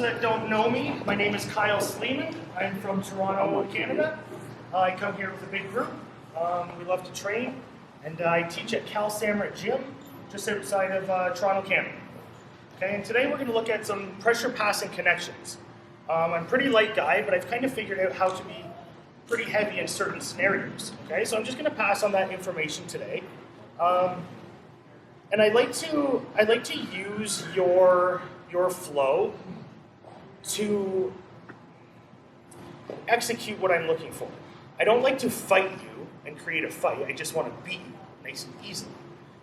that don't know me, my name is Kyle Sleeman. I'm from Toronto, Canada. I come here with a big group. We love to train, and I teach at Cal Sleeman Gym, just outside of Toronto, Canada. Okay, and today we're going to look at some pressure passing connections. I'm a pretty light guy, but I've kind of figured out how to be pretty heavy in certain scenarios. Okay, so I'm just going to pass on that information today. And I'd like to use your flow to execute what I'm looking for. I don't like to fight you and create a fight. I just want to beat you nice and easily.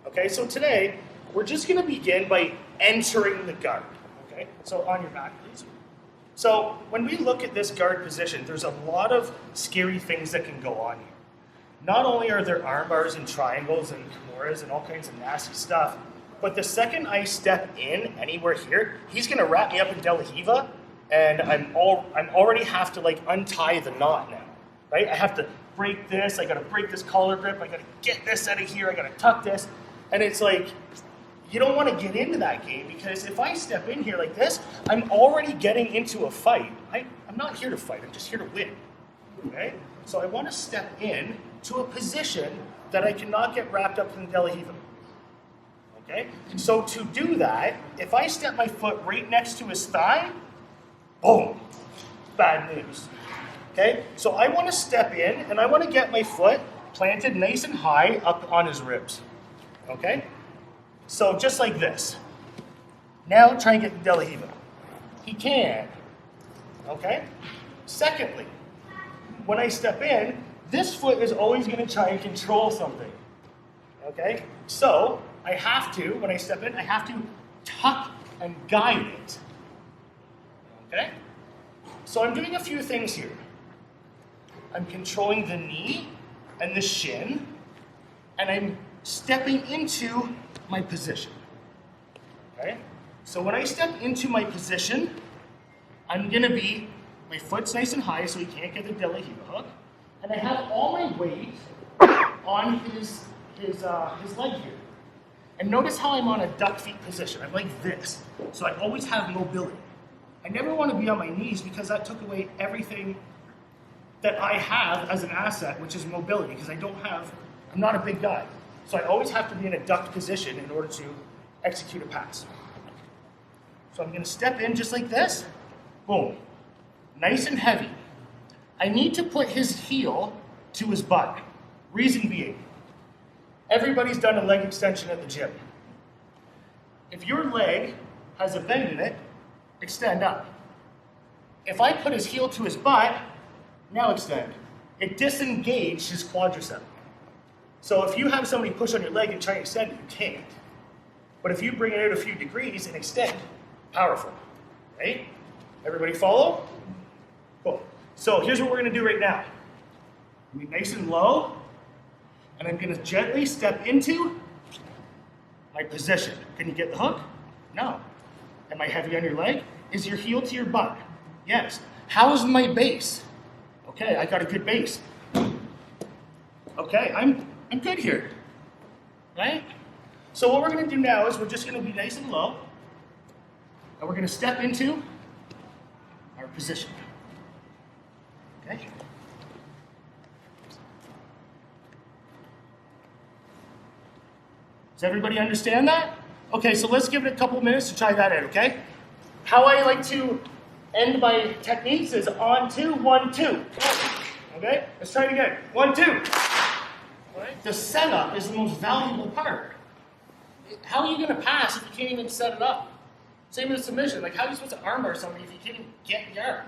Okay, so today we're just going to begin by entering the guard. Okay, so on your back, please. So when we look at this guard position, there's a lot of scary things that can go on here. Not only are there arm bars and triangles and kimuras and all kinds of nasty stuff, but the second I step in anywhere here, he's going to wrap me up in De La Riva, and I'm already have to like untie the knot now, right? I have to break this. I got to break this collar grip. I got to get this out of here. I got to tuck this, and it's like you don't want to get into that game because if I step in here like this, I'm already getting into a fight. I'm not here to fight. I'm just here to win. Okay? So I want to step in to a position that I cannot get wrapped up in the De La Riva. Okay? So to do that, if I step my foot right next to his thigh, boom, bad news. Okay? So I want to step in and I want to get my foot planted nice and high up on his ribs. Okay? So just like this. Now try and get the De La Riva. He can. Okay? Secondly, when I step in, this foot is always going to try and control something. Okay? So I have to, when I step in, I have to tuck and guide it. Okay? So I'm doing a few things here. I'm controlling the knee and the shin, and I'm stepping into my position. Okay? So when I step into my position, I'm going to be, my foot's nice and high so he can't get the De La Riva hook, and I have all my weight on his leg here. And notice how I'm on a duck feet position. I'm like this. So I always have mobility. I never want to be on my knees because that took away everything that I have as an asset, which is mobility, because I'm not a big guy. So I always have to be in a ducked position in order to execute a pass. So I'm going to step in just like this. Boom. Nice and heavy. I need to put his heel to his butt. Reason being, everybody's done a leg extension at the gym. If your leg has a bend in it, extend up. If I put his heel to his butt, now extend. It disengaged his quadricep. So if you have somebody push on your leg and try to extend it, you can't. But if you bring it out a few degrees and extend, powerful, right? Everybody follow? Cool. So here's what we're going to do right now. I'm going to be nice and low, and I'm going to gently step into my position. Can you get the hook? No. Am I heavy on your leg? Is your heel to your butt? Yes. How is my base? Okay, I got a good base. Okay, I'm good here, right? So what we're going to do now is we're just going to be nice and low, and we're going to step into our position. Okay? Does everybody understand that? Okay, so let's give it a couple minutes to try that out, okay? How I like to end my techniques is on 2, 1, 2. Okay? Let's try it again. 1, 2. All right? The setup is the most valuable part. How are you going to pass if you can't even set it up? Same with submission. Like, how are you supposed to armbar somebody if you can't even get the arm?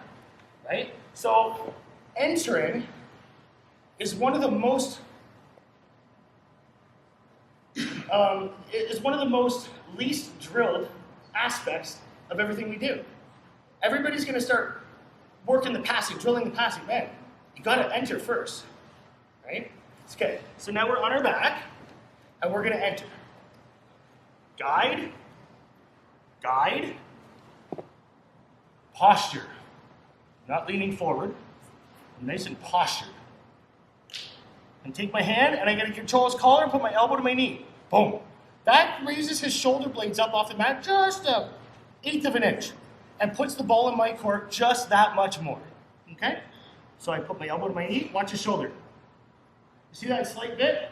Right? So, entering is one of the most least drilled aspects of everything we do. Everybody's going to start working the passing, drilling the passing. Man, you got to enter first, right? Okay, so now we're on our back, and we're going to enter. Guide, guide, posture. Not leaning forward, I'm nice and postured. And take my hand, and I'm going to control his collar and put my elbow to my knee. Boom. That raises his shoulder blades up off the mat just an eighth of an inch. and puts the ball in my court just that much more. Okay? So I put my elbow to my knee, watch his shoulder. You see that slight bit?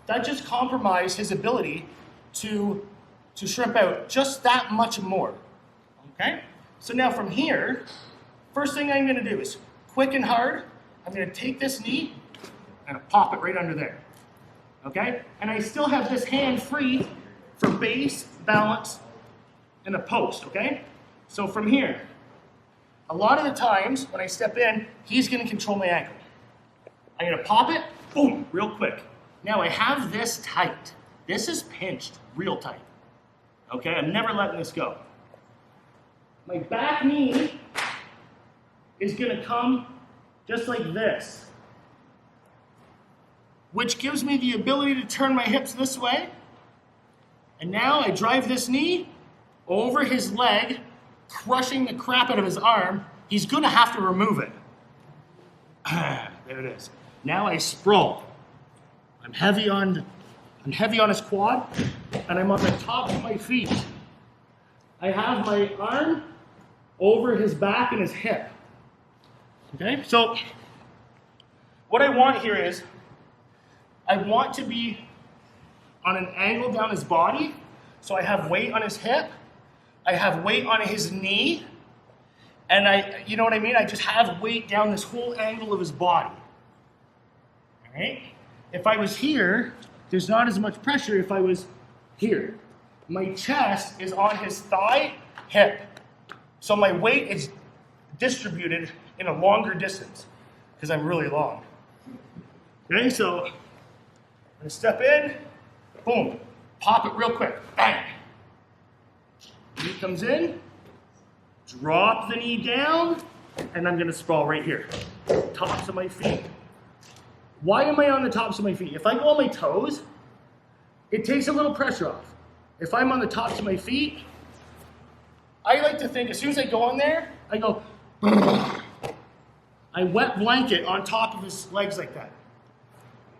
That just compromised his ability to shrimp out just that much more. Okay? So now from here, first thing I'm going to do is quick and hard. I'm going to take this knee and pop it right under there. Okay? And I still have this hand free for base, balance, and a post. Okay? So from here, a lot of the times when I step in, he's going to control my ankle. I'm going to pop it, boom, real quick. Now I have this tight. This is pinched real tight. Okay? I'm never letting this go. My back knee is going to come just like this, which gives me the ability to turn my hips this way. And now I drive this knee over his leg, crushing the crap out of his arm. He's going to have to remove it. There it is. Now I sprawl. I'm heavy on his quad, and I'm on the top of my feet. I have my arm over his back and his hip. Okay, so what I want here is, I want to be on an angle down his body, so I have weight on his hip, I have weight on his knee, and you know what I mean? I just have weight down this whole angle of his body. All right? If I was here, there's not as much pressure if I was here. My chest is on his thigh, hip. So my weight is distributed in a longer distance because I'm really long. Okay, so I'm gonna step in, boom, pop it real quick, bang. Knee comes in, drop the knee down, and I'm gonna sprawl right here. Tops of my feet. Why am I on the tops of my feet? If I go on my toes, it takes a little pressure off. If I'm on the tops of my feet, I like to think as soon as I go on there, I go, I wet blanket on top of his legs like that.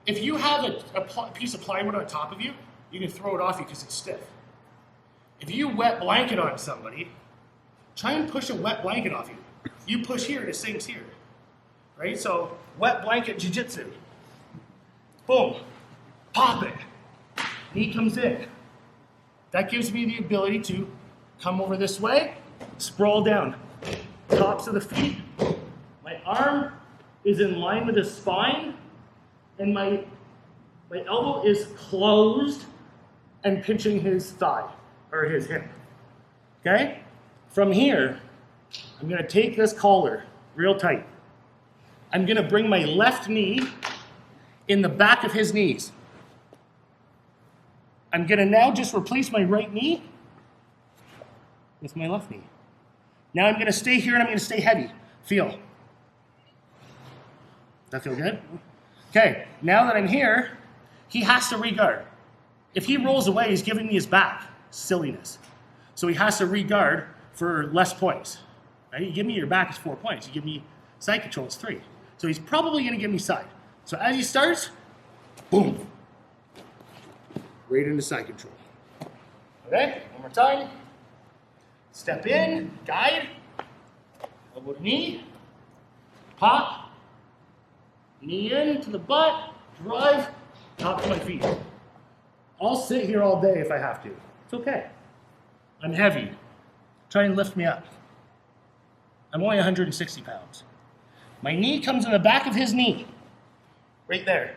If you have a piece of plywood on top of you, you can throw it off you because it's stiff. If you wet blanket on somebody, try and push a wet blanket off you. You push here, it sinks here. Right? So, wet blanket jiu-jitsu. Boom. Pop it. Knee comes in. That gives me the ability to come over this way, sprawl down. Tops of the feet. My arm is in line with his spine, and my elbow is closed and pinching his thigh, or his hip. Okay? From here, I'm going to take this collar real tight. I'm going to bring my left knee in the back of his knees. I'm going to now just replace my right knee with my left knee. Now I'm going to stay here and I'm going to stay heavy. Feel. Does that feel good? Okay, now that I'm here, he has to re-guard. If he rolls away, he's giving me his back. Silliness. So he has to re-guard for less points. Right? You give me your back, it's 4 points. You give me side control, it's 3. So he's probably going to give me side. So as he starts, boom. Right into side control. Okay, one more time. Step in, guide, elbow to knee, pop, knee in to the butt, drive, top of my feet. I'll sit here all day if I have to. It's okay. I'm heavy. Try and lift me up. I'm only 160 pounds. My knee comes in the back of his knee, right there.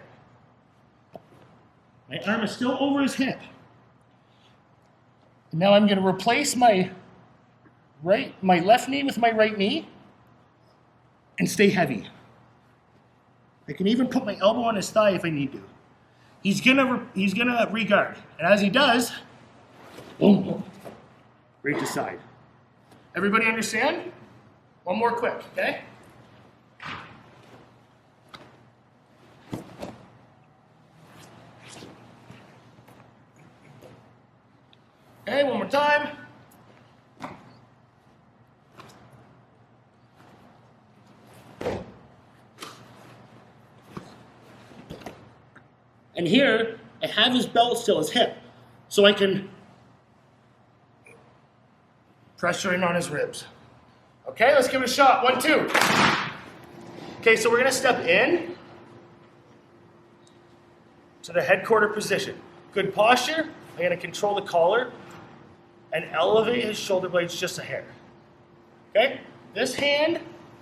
My arm is still over his hip. And now I'm going to replace my left knee with my right knee and stay heavy. I can even put my elbow on his thigh if I need to. He's gonna re-guard, and as he does, boom, right to side. Everybody understand? One more quick, okay? Okay, one more time. And here, I have his belt still, his hip, so I can pressuring on his ribs. Okay, let's give it a shot. 1, 2. Okay, so we're gonna step in to the headquarter position. Good posture. I'm gonna control the collar and elevate his shoulder blades just a hair. Okay, this hand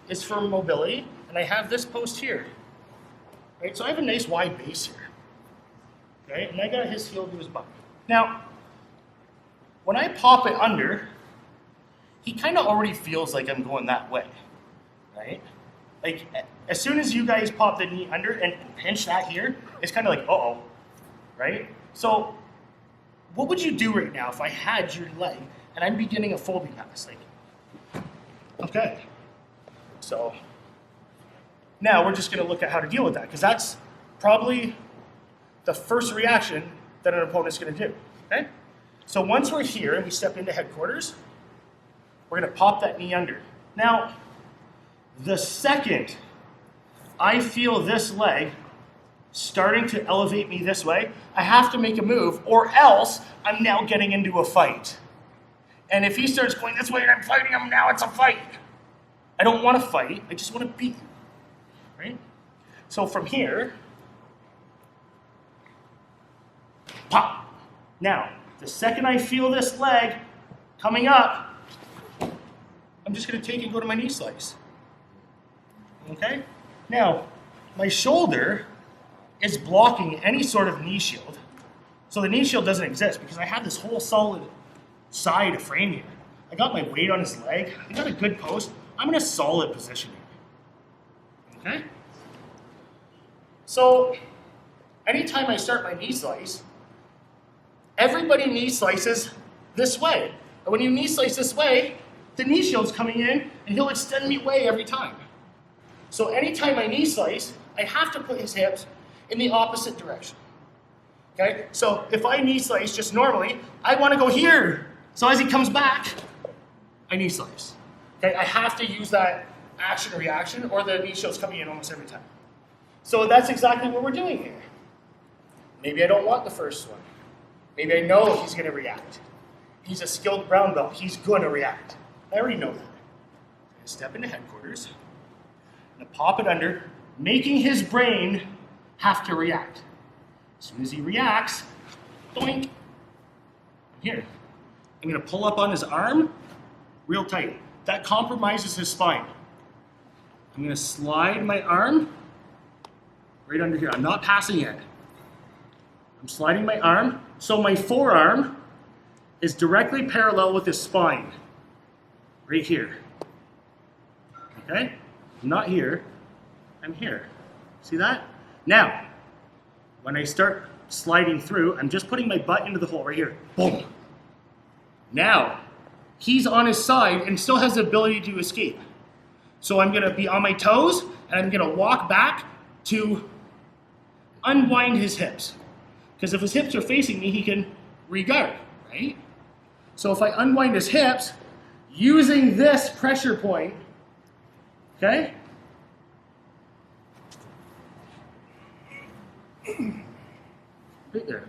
is for mobility, and I have this post here. Right, so I have a nice wide base here. Okay, and I got his heel to his butt. Now, when I pop it under, he kind of already feels like I'm going that way, right? Like, as soon as you guys pop the knee under and pinch that here, it's kind of like, uh-oh, right? So, what would you do right now if I had your leg and I'm beginning a folding pass? Like, okay, so now we're just gonna look at how to deal with that, because that's probably the first reaction that an opponent's gonna do, okay? So once we're here and we step into headquarters, we're gonna pop that knee under. Now, the second I feel this leg starting to elevate me this way, I have to make a move, or else I'm now getting into a fight. And if he starts going this way and I'm fighting him, now it's a fight. I don't want to fight, I just want to beat you, right? So from here, pop. Now, the second I feel this leg coming up, I'm just going to take and go to my knee slice. Okay? Now, my shoulder is blocking any sort of knee shield. So the knee shield doesn't exist because I have this whole solid side frame here. I got my weight on his leg. I got a good post. I'm in a solid position here. Okay? So, anytime I start my knee slice, everybody knee slices this way. And when you knee slice this way, the knee shield's coming in and he'll extend me way every time. So anytime I knee slice, I have to put his hips in the opposite direction. Okay? So if I knee slice just normally, I want to go here. So as he comes back, I knee slice. Okay? I have to use that action reaction or the knee shield's coming in almost every time. So that's exactly what we're doing here. Maybe I don't want the first one. Maybe I know he's going to react. He's a skilled brown belt. He's going to react. I already know that. I'm going to step into headquarters. I'm going to pop it under, making his brain have to react. As soon as he reacts, doink, here. I'm going to pull up on his arm real tight. That compromises his spine. I'm going to slide my arm right under here. I'm not passing yet. I'm sliding my arm, so my forearm is directly parallel with his spine, right here. Okay? I'm not here, I'm here. See that? Now, when I start sliding through, I'm just putting my butt into the hole right here. Boom. Now, he's on his side and still has the ability to escape. So I'm gonna be on my toes and I'm gonna walk back to unwind his hips. Because if his hips are facing me, he can re-guard, right? So if I unwind his hips, using this pressure point, okay? Right there.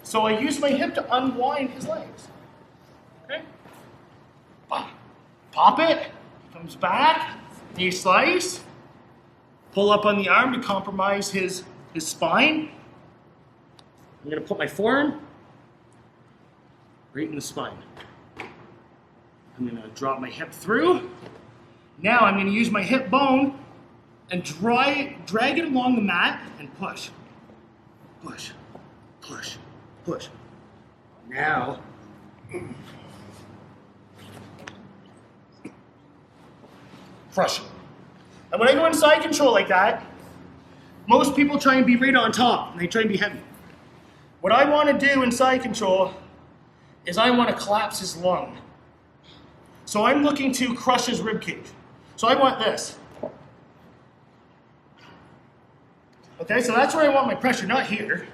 So I use my hip to unwind his legs, okay? Pop it, comes back, knee slice, pull up on the arm to compromise his spine. I'm going to put my forearm right in the spine. I'm going to drop my hip through. Now I'm going to use my hip bone and drag it along the mat and push. Push, push, push. Now, crush it. And when I go in side control like that, most people try and be right on top and they try and be heavy. What I want to do in side control is I want to collapse his lung. So I'm looking to crush his rib cage. So I want this. Okay, so that's where I want my pressure, not here.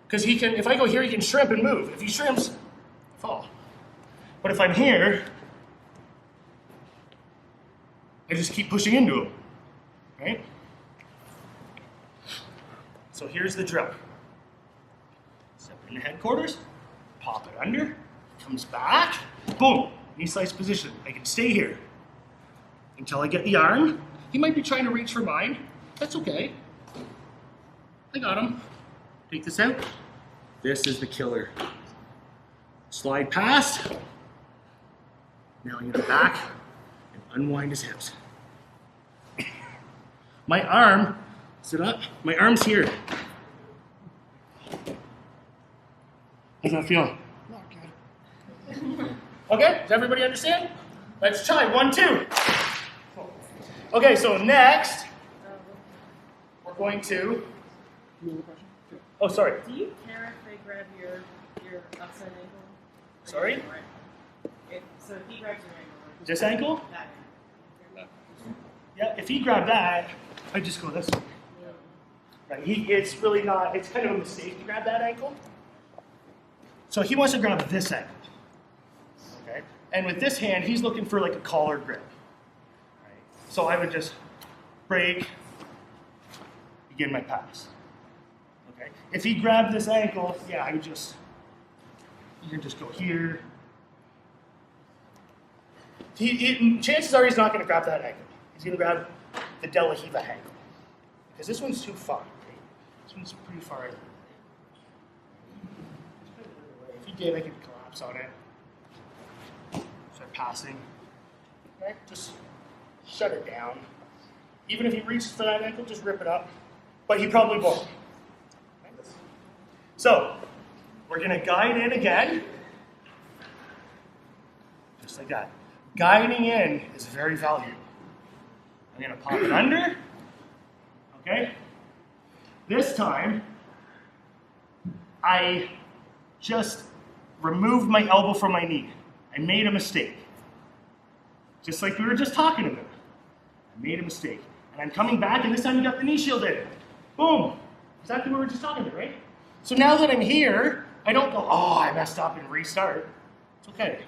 Because he can, if I go here, he can shrimp and move. If he shrimps, I fall. But if I'm here, I just keep pushing into him, right? So here's the drill. Step into headquarters, pop it under, Comes back, boom, knee slice position. I can stay here until I get the arm. He might be trying to reach for mine. That's okay. I got him. Take this out. This is the killer. Slide past. Now I'm gonna back and unwind his hips. My arm, sit up, my arm's here. How's that feel? Okay, does everybody understand? Let's try, 1, 2. Okay, so next, we're going to, oh, sorry. Do you care if they grab your outside ankle? Sorry? So if he grabs your ankle. This ankle? That ankle. Yeah, if he grabbed that, I'd just go this way. Right, it's really not, it's kind of a mistake to grab that ankle. So he wants to grab this ankle. Okay? And with this hand, he's looking for like a collar grip. Right? So I would just break, begin my pass. Okay? If he grabbed this ankle, yeah, I would just, you can just go here. Chances are he's not going to grab that ankle. He's going to grab the De La Riva ankle. Because this one's too far. Right? This one's pretty far. If he did, I could collapse on it. Start passing. Okay? Just shut it down. Even if he reaches for that ankle, just rip it up. But he probably won't. Okay? So, we're going to guide in again. Just like that. Guiding in is very valuable. I'm going to pop it under. Okay? This time, I just removed my elbow from my knee. I made a mistake. Just like we were just talking about. I made a mistake. And I'm coming back, and this time you got the knee shield in. Boom. Exactly what we were just talking about, right? So now that I'm here, I don't go, oh, I messed up and restart. It's okay.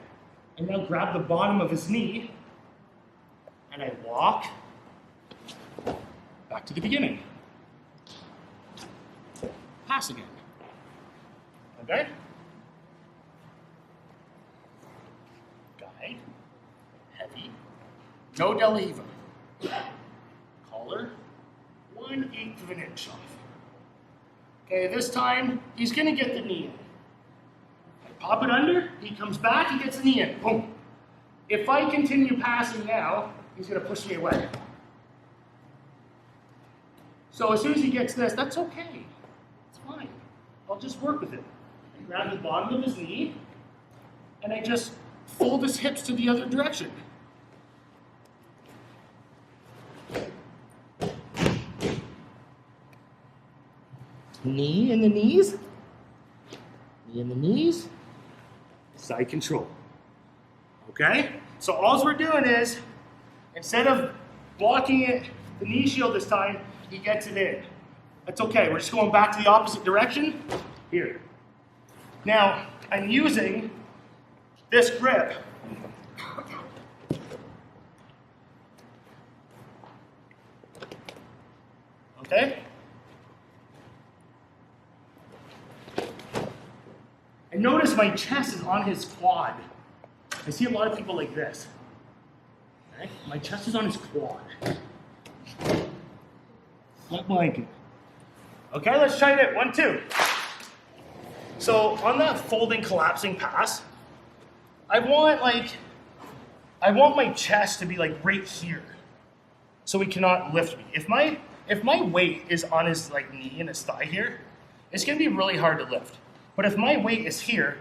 I now grab the bottom of his knee, and I walk back to the beginning. Pass again. Okay? Guide. Heavy. No De La Riva. Collar. 1/8 of an inch off. Okay, this time, he's going to get the knee in. I pop it under, he comes back, he gets the knee in. Boom. If I continue passing now, he's going to push me away. So as soon as he gets this, that's okay. It's fine. I'll just work with it. I grab the bottom of his knee, and I just fold his hips to the other direction. Knee in the knees. Knee in the knees. Side control. Okay? So all we're doing is, instead of blocking it, the knee shield this time, he gets it in. That's okay. We're just going back to the opposite direction. Here. Now, I'm using this grip. Okay? And notice my chest is on his quad. I see a lot of people like this. Okay? My chest is on his quad. Flat blanket. Okay, let's try it. 1, 2. So on that folding, collapsing pass, I want my chest to be like right here, so he cannot lift me. If my weight is on his like knee and his thigh here, it's gonna be really hard to lift. But if my weight is here,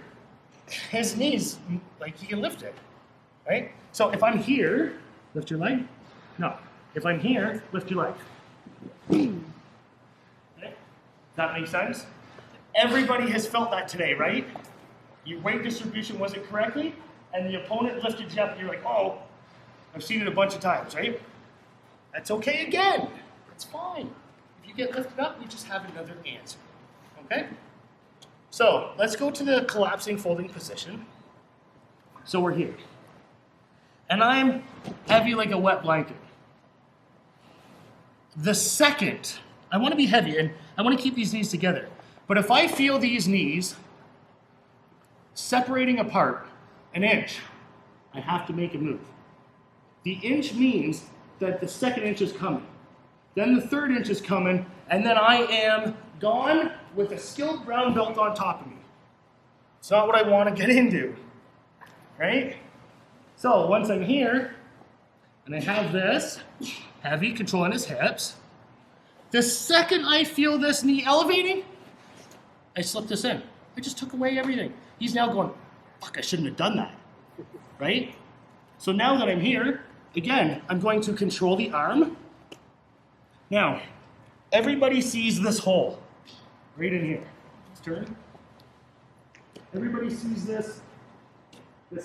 his knees, like he can lift it, right? So if I'm here, lift your leg. No. If I'm here, lift your leg. Okay? That makes sense? Everybody has felt that today, right? Your weight distribution wasn't correctly, and the opponent lifted you up, and you're like, oh, I've seen it a bunch of times, right? That's okay again. That's fine. If you get lifted up, you just have another answer, okay? So let's go to the collapsing folding position. So we're here. And I'm heavy like a wet blanket. The second, I want to be heavy, and I want to keep these knees together. But if I feel these knees separating apart an inch, I have to make a move. The inch means that the second inch is coming. Then the third inch is coming, and then I am gone with a skilled brown belt on top of me. It's not what I want to get into, right? So once I'm here, and I have this heavy controlling his hips, the second I feel this knee elevating, I slip this in. I just took away everything. He's now going, fuck, I shouldn't have done that, right? So now that I'm here, again, I'm going to control the arm. Now, everybody sees this hole right in here. Let's turn. Everybody sees this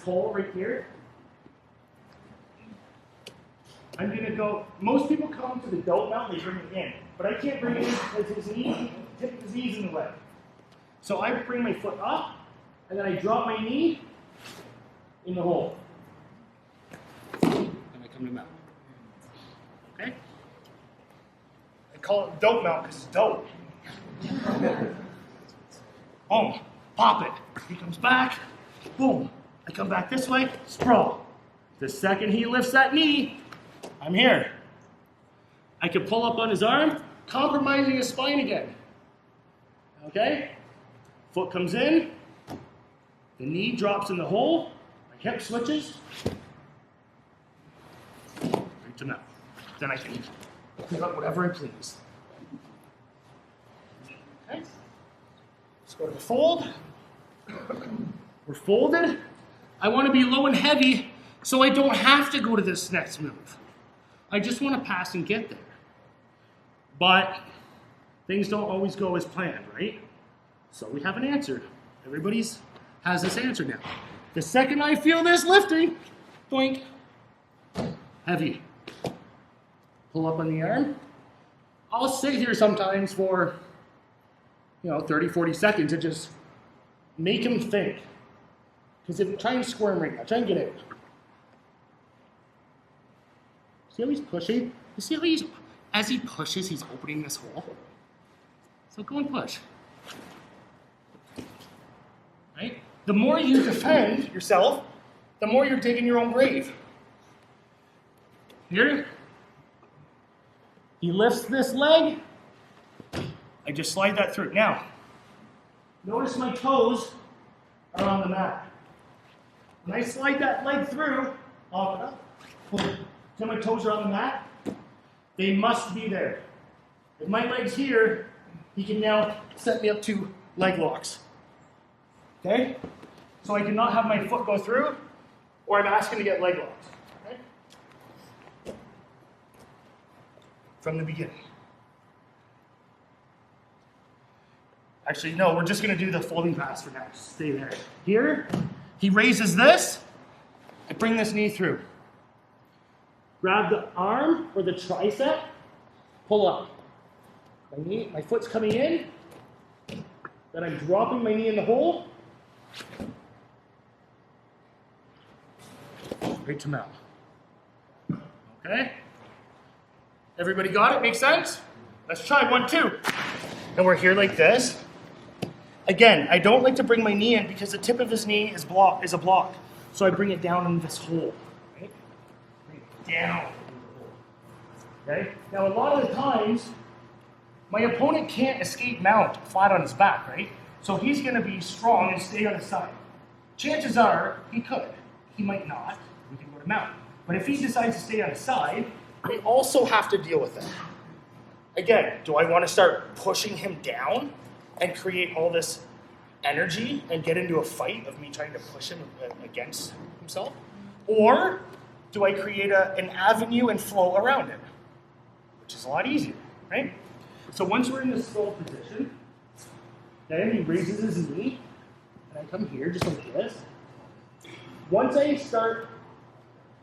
hole right here. I'm gonna go, most people come to the dome mount, they bring it in, but I can't bring it in because his knee's in the way. So I bring my foot up, and then I drop my knee in the hole. And I come to mount. Okay? I call it dope mount because it's dope. Boom, pop it. He comes back, boom. I come back this way, sprawl. The second he lifts that knee, I'm here. I can pull up on his arm, compromising his spine again. Okay? Foot comes in, the knee drops in the hole, my hip switches, right to mount. Then I can pick up whatever I please. Okay? Let's go to the fold. We're folded. I want to be low and heavy so I don't have to go to this next move. I just want to pass and get there. But things don't always go as planned, right? So we have an answer. Everybody's has this answer now. The second I feel this lifting, boink, heavy. Pull up on the arm. I'll sit here sometimes for, 30, 40 seconds and just make him think. Because if try and squirm right now, try and get out. See how he's pushing? You see how as he pushes, he's opening this hole? So go and push. Right? The more you defend yourself, the more you're digging your own grave. Here, he lifts this leg, I just slide that through. Now, notice my toes are on the mat. When I slide that leg through, off it up, till my toes are on the mat, they must be there. If my leg's here, he can now set me up to leg locks. Okay? So I cannot have my foot go through, or I'm asking to get leg locks. Okay? From the beginning. Actually, no, we're just going to do the folding pass for now. Just stay there. Here, he raises this. I bring this knee through. Grab the arm or the tricep. Pull up. My foot's coming in. Then I'm dropping my knee in the hole. Right to mount. Okay? Everybody got it? Makes sense? Let's try 1, 2. And we're here like this. Again, I don't like to bring my knee in because the tip of his knee is a block. So I bring it down in this hole. Right? Bring it down in the hole. Okay? Now a lot of the times, my opponent can't escape mount flat on his back, right? So he's going to be strong and stay on his side. Chances are he could. He might not. We can go to mount. But if he decides to stay on his side, we also have to deal with that. Again, do I want to start pushing him down and create all this energy and get into a fight of me trying to push him against himself? Or do I create an avenue and flow around it? Which is a lot easier, right? So once we're in this slow position, then he raises his knee, and I come here just like this. Once I start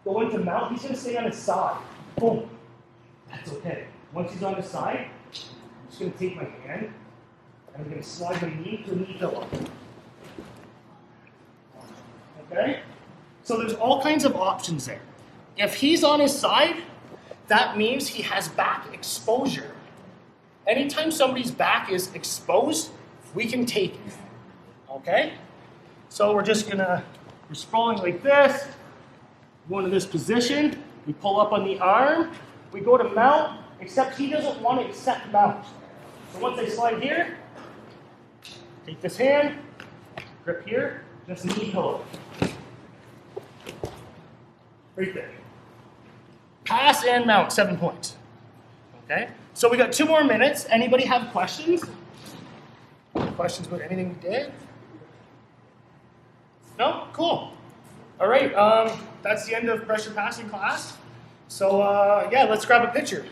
going to mount, he's going to stay on his side. Boom. That's okay. Once he's on his side, I'm just going to take my hand, and I'm going to slide my knee to a knee pillow. Okay? So there's all kinds of options there. If he's on his side, that means he has back exposure. Anytime somebody's back is exposed, we can take it. Okay? So we're scrolling like this, go into this position, we pull up on the arm, we go to mount, except he doesn't want to accept mount. So once I slide here, take this hand, grip here, this knee pillow. Right there. Pass and mount, 7 points. Okay? So we got 2 more minutes. Anybody have questions? Questions about anything we did? No? Cool. All right, that's the end of pressure passing class. So yeah, let's grab a picture.